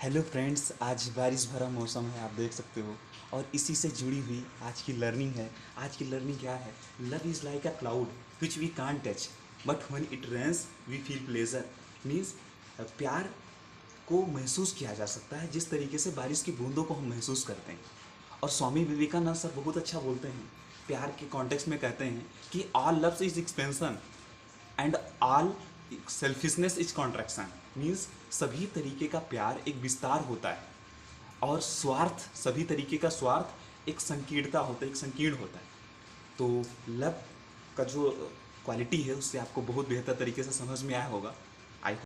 Hello friends, आज बारिश भरा मौसम है, आप देख सकते हो। और इसी से जुड़ी हुई आज की लर्निंग है। आज की लर्निंग क्या है? Love is like a cloud which we can touch, but when it rains we feel pleasure. Means प्यार को महसूस किया जा सकता है जिस तरीके से बारिश की बूंदों को हम महसूस करते हैं। और स्वामी विवेकानंद सर बहुत अच्छा बोलते हैं, प्यार के कॉन्टेक्स्ट में कहते हैं कि all loves is expansion and all selfishness is contraction. Means सभी तरीके का प्यार एक विस्तार होता है और स्वार्थ, सभी तरीके का स्वार्थ एक संकीर्णता होता है, एक संकीर्ण होता है। तो लव का जो क्वालिटी है उससे आपको बहुत बेहतर तरीके से समझ में आया होगा।